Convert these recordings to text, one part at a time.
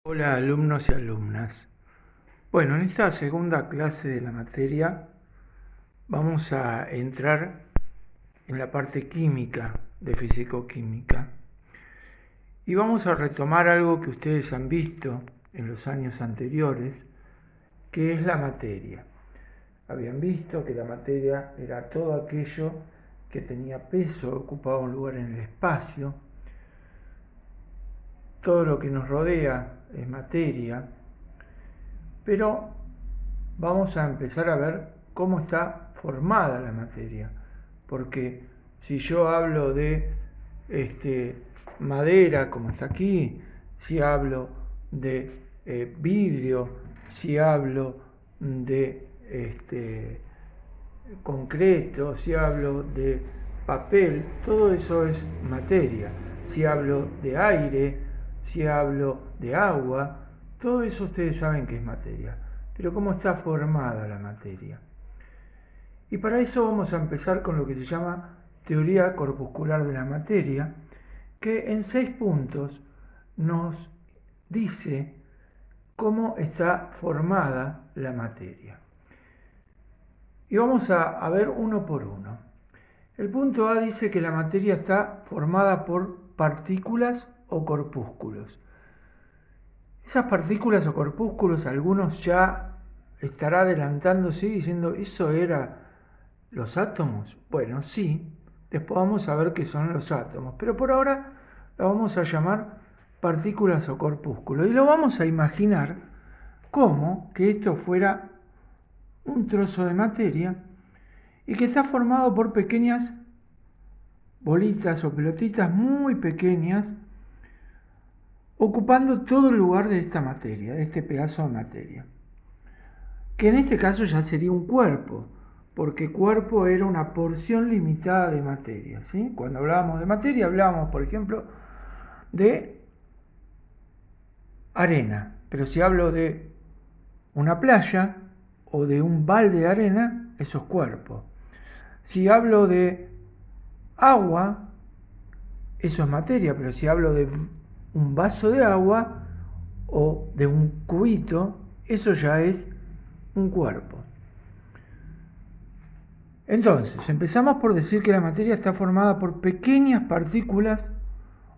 Hola alumnos y alumnas. Bueno, en esta segunda clase de la materia vamos a entrar en la parte química de fisicoquímica y vamos a retomar algo que ustedes han visto en los años anteriores, que es la materia. Habían visto que la materia era todo aquello que tenía peso, ocupaba un lugar en el espacio. Todo lo que nos rodea es materia, pero vamos a empezar a ver cómo está formada la materia. Porque si yo hablo de madera, como está aquí, si hablo de vidrio, si hablo de concreto, si hablo de papel, todo eso es materia. Si hablo de aire, si hablo de agua, todo eso ustedes saben que es materia. Pero ¿cómo está formada la materia? Y para eso vamos a empezar con lo que se llama teoría corpuscular de la materia, que en 6 puntos nos dice cómo está formada la materia. Y vamos a ver uno por uno. El punto A dice que la materia está formada por partículas o corpúsculos. Esas partículas o corpúsculos, algunos ya estará adelantándose diciendo, ¿eso era los átomos? Bueno, sí, después vamos a ver qué son los átomos, pero por ahora lo vamos a llamar partículas o corpúsculos. Y lo vamos a imaginar como que esto fuera un trozo de materia y que está formado por pequeñas bolitas o pelotitas muy pequeñas ocupando todo el lugar de esta materia, de este pedazo de materia, que en este caso ya sería un cuerpo, porque cuerpo era una porción limitada de materia, ¿sí? Cuando hablábamos de materia hablábamos, por ejemplo, de arena, pero si hablo de una playa o de un balde de arena, eso es cuerpo. Si hablo de agua, eso es materia, pero si hablo de un vaso de agua o de un cubito, eso ya es un cuerpo. Entonces, empezamos por decir que la materia está formada por pequeñas partículas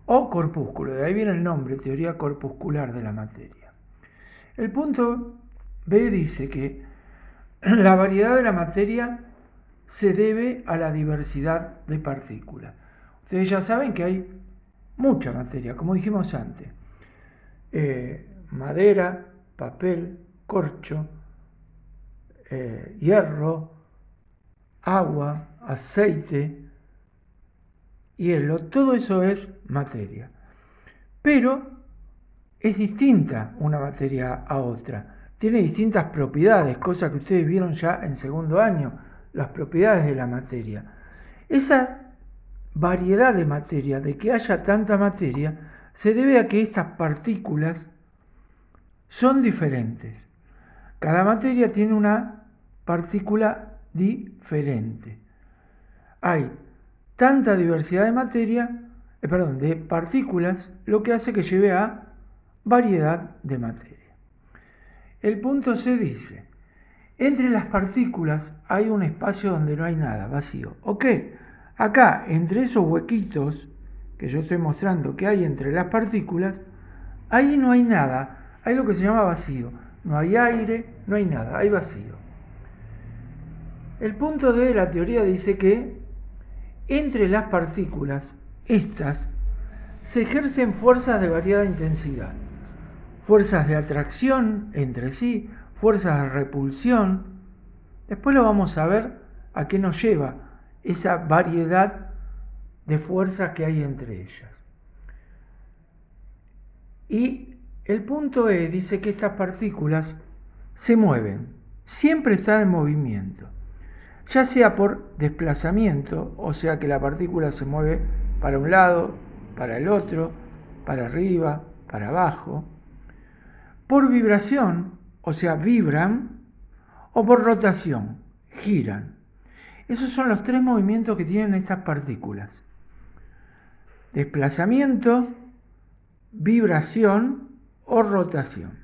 o corpúsculos. De ahí viene el nombre, teoría corpuscular de la materia. El punto B dice que la variedad de la materia se debe a la diversidad de partículas. Ustedes ya saben que hay mucha materia, como dijimos antes. Madera, papel, corcho, hierro, agua, aceite, hielo, todo eso es materia. Pero es distinta una materia a otra. Tiene distintas propiedades, cosas que ustedes vieron ya en segundo año, las propiedades de la materia. Esa variedad de materia, de que haya tanta materia, se debe a que estas partículas son diferentes. Cada materia tiene una partícula diferente. Hay tanta diversidad de de partículas, lo que hace que lleve a variedad de materia. El punto C dice, entre las partículas hay un espacio donde no hay nada, vacío. ¿Ok? Acá, entre esos huequitos que yo estoy mostrando que hay entre las partículas, ahí no hay nada, hay lo que se llama vacío. No hay aire, no hay nada, hay vacío. El punto D de la teoría dice que entre las partículas, estas, se ejercen fuerzas de variada intensidad. Fuerzas de atracción entre sí, fuerzas de repulsión. Después lo vamos a ver a qué nos lleva esa variedad de fuerzas que hay entre ellas. Y el punto E dice que estas partículas se mueven, siempre están en movimiento, ya sea por desplazamiento, o sea que la partícula se mueve para un lado, para el otro, para arriba, para abajo, por vibración, o sea, vibran, o por rotación, giran. Esos son los 3 movimientos que tienen estas partículas. Desplazamiento, vibración o rotación.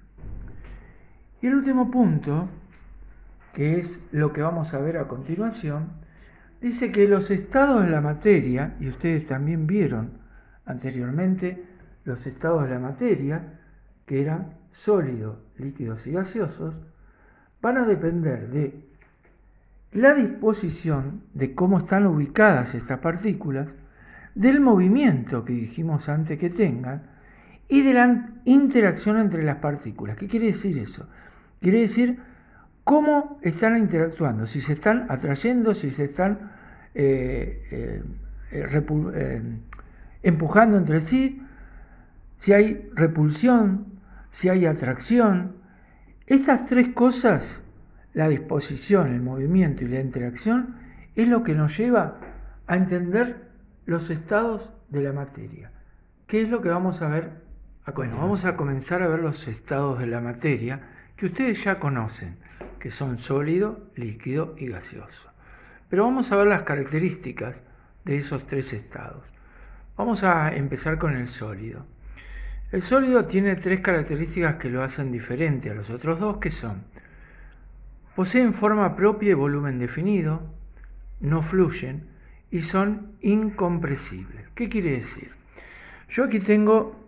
Y el último punto, que es lo que vamos a ver a continuación, dice que los estados de la materia, y ustedes también vieron anteriormente los estados de la materia, que eran sólidos, líquidos y gaseosos, van a depender de la disposición de cómo están ubicadas estas partículas, del movimiento que dijimos antes que tengan y de la interacción entre las partículas. ¿Qué quiere decir eso? Quiere decir cómo están interactuando, si se están atrayendo, si se están empujando entre sí, si hay repulsión, si hay atracción. Estas tres cosas, la disposición, el movimiento y la interacción, es lo que nos lleva a entender los estados de la materia. ¿Qué es lo que vamos a ver? Bueno, vamos a comenzar a ver los estados de la materia que ustedes ya conocen, que son sólido, líquido y gaseoso. Pero vamos a ver las características de esos tres estados. Vamos a empezar con el sólido. El sólido tiene tres características que lo hacen diferente a los otros dos, que son: poseen forma propia y volumen definido, no fluyen y son incompresibles. ¿Qué quiere decir? Yo aquí tengo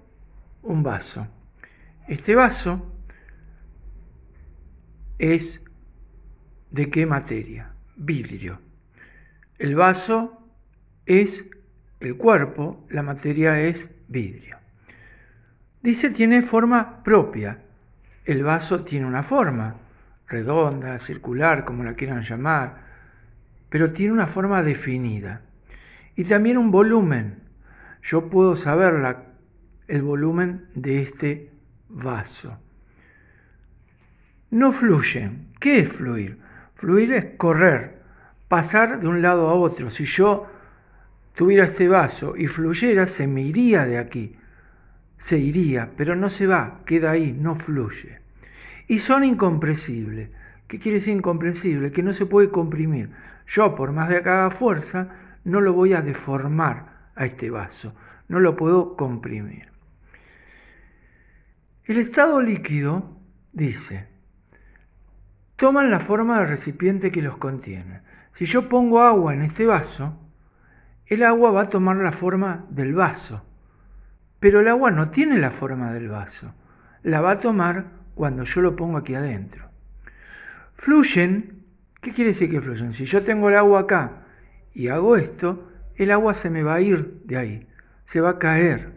un vaso. Este vaso es ¿de qué materia? Vidrio. El vaso es el cuerpo, la materia es vidrio. Dice tiene forma propia. El vaso tiene una forma, redonda, circular, como la quieran llamar, pero tiene una forma definida. Y también un volumen. Yo puedo saber el volumen de este vaso. No fluyen. ¿Qué es fluir? Fluir es correr, pasar de un lado a otro. Si yo tuviera este vaso y fluyera, se me iría de aquí. Se iría, pero no se va, queda ahí, no fluye. Y son incompresibles. ¿Qué quiere decir incompresible? Que no se puede comprimir. Yo, por más de que haga fuerza, no lo voy a deformar a este vaso, no lo puedo comprimir. El estado líquido dice: toman la forma del recipiente que los contiene. Si yo pongo agua en este vaso, el agua va a tomar la forma del vaso. Pero el agua no tiene la forma del vaso. La va a tomar cuando yo lo pongo aquí adentro. Fluyen. ¿Qué quiere decir que fluyen? Si yo tengo el agua acá y hago esto, el agua se me va a ir de ahí. Se va a caer.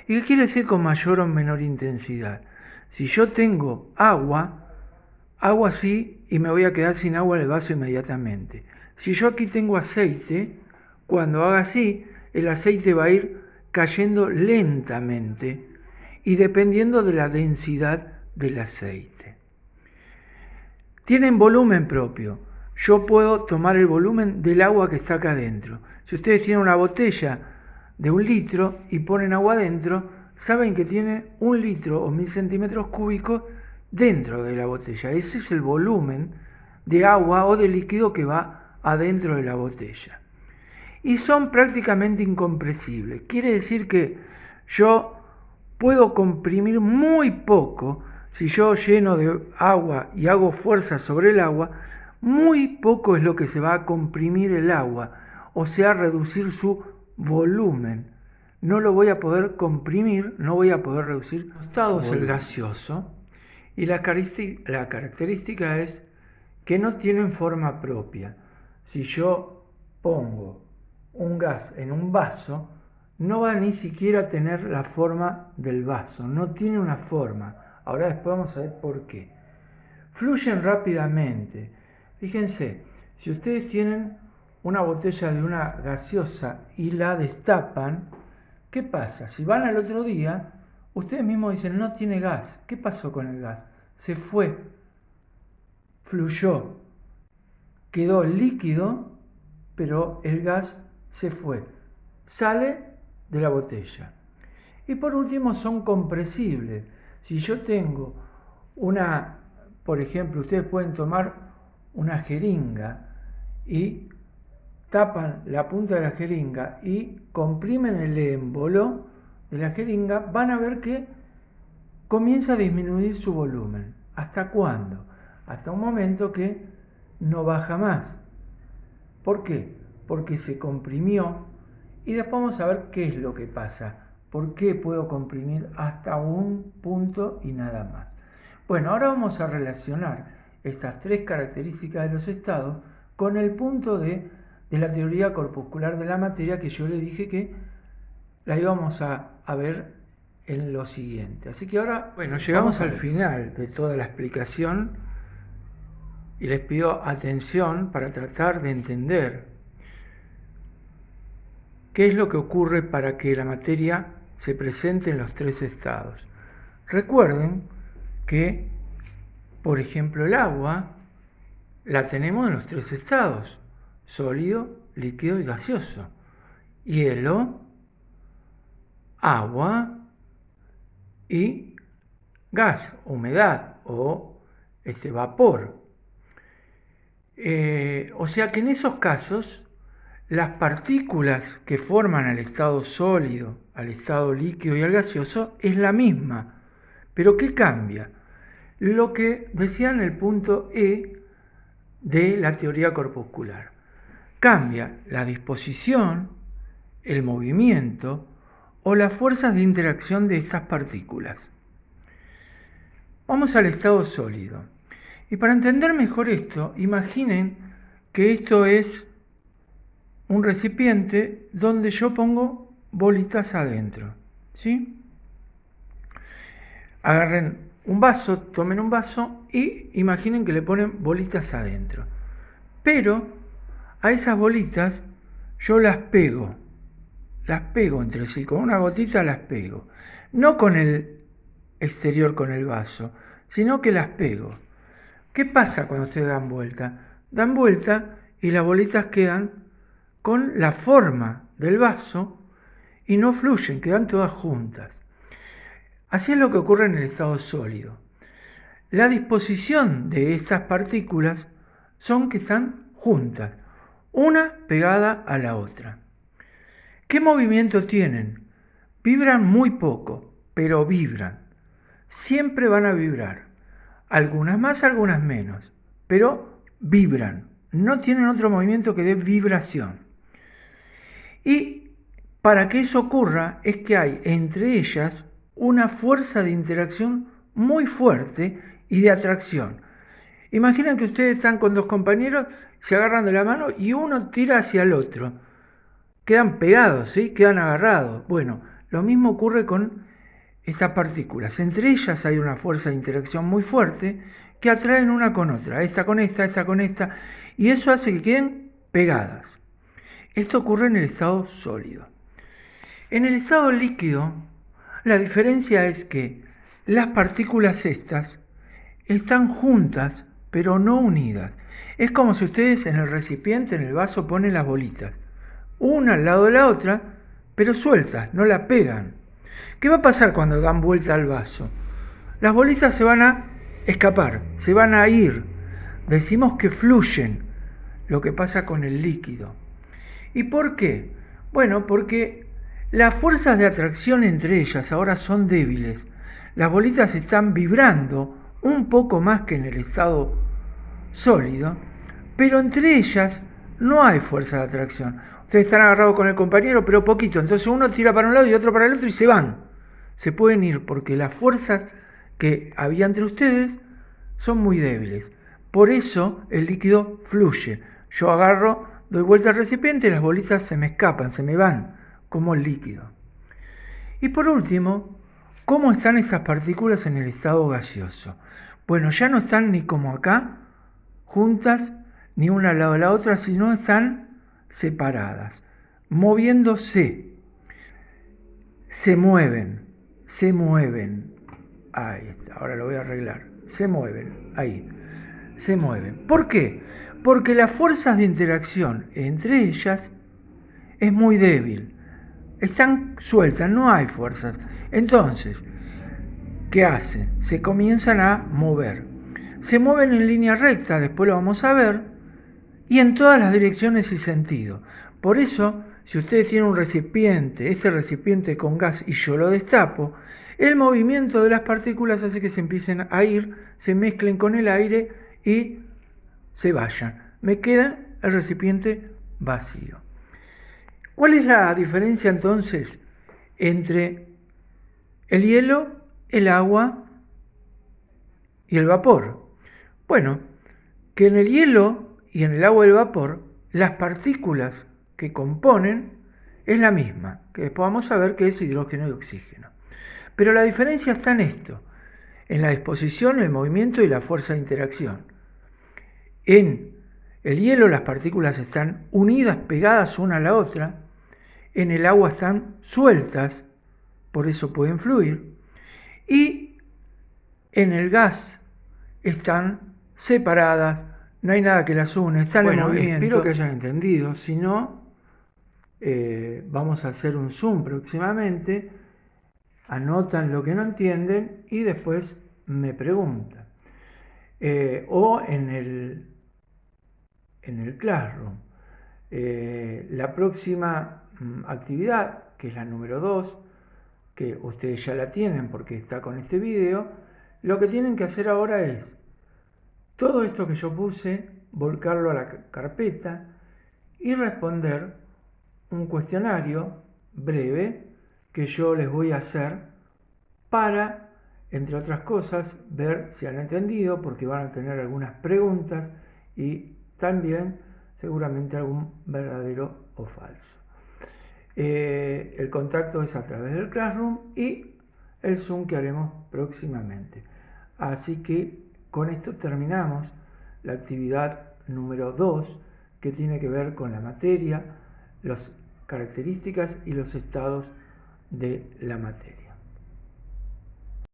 ¿Y qué quiere decir con mayor o menor intensidad? Si yo tengo agua, hago así y me voy a quedar sin agua en el vaso inmediatamente. Si yo aquí tengo aceite, cuando haga así, el aceite va a ir cayendo lentamente y dependiendo de la densidad del aceite. Tienen volumen propio. Yo puedo tomar el volumen del agua que está acá adentro. Si ustedes tienen una botella de 1 litro y ponen agua adentro, saben que tiene 1 litro o 1000 centímetros cúbicos dentro de la botella. Ese es el volumen de agua o de líquido que va adentro de la botella. Y son prácticamente incompresibles. Quiere decir que yo puedo comprimir muy poco. Si yo lleno de agua y hago fuerza sobre el agua, muy poco es lo que se va a comprimir el agua, o sea, reducir su volumen. No lo voy a poder comprimir, no voy a poder reducir. El estado es el gaseoso y la característica es que no tienen forma propia. Si yo pongo un gas en un vaso, no va ni siquiera a tener la forma del vaso, no tiene una forma. Ahora después vamos a ver por qué. Fluyen rápidamente. Fíjense, si ustedes tienen una botella de una gaseosa y la destapan, ¿qué pasa? Si van al otro día, ustedes mismos dicen, no tiene gas. ¿Qué pasó con el gas? Se fue, fluyó, quedó líquido, pero el gas se fue, sale de la botella. Y por último son compresibles. Si yo tengo por ejemplo, ustedes pueden tomar una jeringa y tapan la punta de la jeringa y comprimen el émbolo de la jeringa, van a ver que comienza a disminuir su volumen. ¿Hasta cuándo? Hasta un momento que no baja más. ¿Por qué? Porque se comprimió y después vamos a ver qué es lo que pasa. ¿Por qué puedo comprimir hasta un punto y nada más? Bueno, ahora vamos a relacionar estas tres características de los estados con el punto de la teoría corpuscular de la materia, que yo le dije que la íbamos a ver en lo siguiente. Así que ahora, bueno, llegamos al final de toda la explicación y les pido atención para tratar de entender qué es lo que ocurre para que la materia se presente en los tres estados. Recuerden que, por ejemplo, el agua la tenemos en los tres estados: sólido, líquido y gaseoso. Hielo, agua y gas, humedad o vapor. O sea que en esos casos las partículas que forman al estado sólido, al estado líquido y al gaseoso es la misma. ¿Pero qué cambia? Lo que decía en el punto E de la teoría corpuscular. Cambia la disposición, el movimiento o las fuerzas de interacción de estas partículas. Vamos al estado sólido. Y para entender mejor esto, imaginen que esto es un recipiente donde yo pongo bolitas adentro, ¿sí? Agarren un vaso, tomen un vaso y imaginen que le ponen bolitas adentro. Pero a esas bolitas yo las pego entre sí, con una gotita las pego. No con el exterior, con el vaso, sino que las pego. ¿Qué pasa cuando ustedes dan vuelta? Dan vuelta y las bolitas quedan con la forma del vaso y no fluyen, quedan todas juntas. Así es lo que ocurre en el estado sólido. La disposición de estas partículas son que están juntas, una pegada a la otra. ¿Qué movimiento tienen? Vibran muy poco, pero vibran. Siempre van a vibrar. Algunas más, algunas menos, pero vibran. No tienen otro movimiento que de vibración. Y para que eso ocurra es que hay entre ellas una fuerza de interacción muy fuerte y de atracción. Imaginen que ustedes están con dos compañeros, se agarran de la mano y uno tira hacia el otro. Quedan pegados, ¿sí? Quedan agarrados. Bueno, lo mismo ocurre con estas partículas. Entre ellas hay una fuerza de interacción muy fuerte que atraen una con otra, esta con esta, y eso hace que queden pegadas. Esto ocurre en el estado sólido. En el estado líquido, la diferencia es que las partículas estas están juntas, pero no unidas. Es como si ustedes en el recipiente, en el vaso, ponen las bolitas, una al lado de la otra, pero sueltas, no la pegan. ¿Qué va a pasar cuando dan vuelta al vaso? Las bolitas se van a escapar, se van a ir. Decimos que fluyen, lo que pasa con el líquido. ¿Y por qué? Bueno, porque las fuerzas de atracción entre ellas ahora son débiles. Las bolitas están vibrando un poco más que en el estado sólido, pero entre ellas no hay fuerza de atracción. Ustedes están agarrados con el compañero, pero poquito. Entonces uno tira para un lado y otro para el otro y se van. Se pueden ir porque las fuerzas que había entre ustedes son muy débiles. Por eso el líquido fluye. Yo agarro, doy vuelta al recipiente y las bolitas se me escapan, se me van, como el líquido. Y por último, ¿cómo están estas partículas en el estado gaseoso? Bueno, ya no están ni como acá, juntas, ni una al lado de la otra, sino están separadas, moviéndose. Se mueven. Ahí está, ahora lo voy a arreglar. Se mueven, ahí. Se mueven. ¿Por qué? Porque las fuerzas de interacción entre ellas es muy débil. Están sueltas, no hay fuerzas. Entonces, ¿qué hacen? Se comienzan a mover. Se mueven en línea recta, después lo vamos a ver, y en todas las direcciones y sentidos. Por eso, si ustedes tienen un recipiente, este recipiente con gas, y yo lo destapo, el movimiento de las partículas hace que se empiecen a ir, se mezclen con el aire y se vayan. Me queda el recipiente vacío. ¿Cuál es la diferencia entonces entre el hielo, el agua y el vapor? Bueno, que en el hielo y en el agua y el vapor, las partículas que componen es la misma, que después vamos a ver que es hidrógeno y oxígeno. Pero la diferencia está en esto, en la disposición, el movimiento y la fuerza de interacción. En el hielo las partículas están unidas, pegadas una a la otra. En el agua están sueltas, por eso pueden fluir. Y en el gas están separadas, no hay nada que las une, están en movimiento. Espero que hayan entendido, si no, vamos a hacer un Zoom próximamente, anotan lo que no entienden y después me preguntan. O en el Classroom. La próxima actividad, que es la número 2, que ustedes ya la tienen porque está con este video, lo que tienen que hacer ahora es todo esto que yo puse, volcarlo a la carpeta y responder un cuestionario breve que yo les voy a hacer para, entre otras cosas, ver si han entendido, porque van a tener algunas preguntas y también seguramente algún verdadero o falso. El contacto es a través del Classroom y el Zoom que haremos próximamente. Así que con esto terminamos la actividad número 2, que tiene que ver con la materia, las características y los estados de la materia.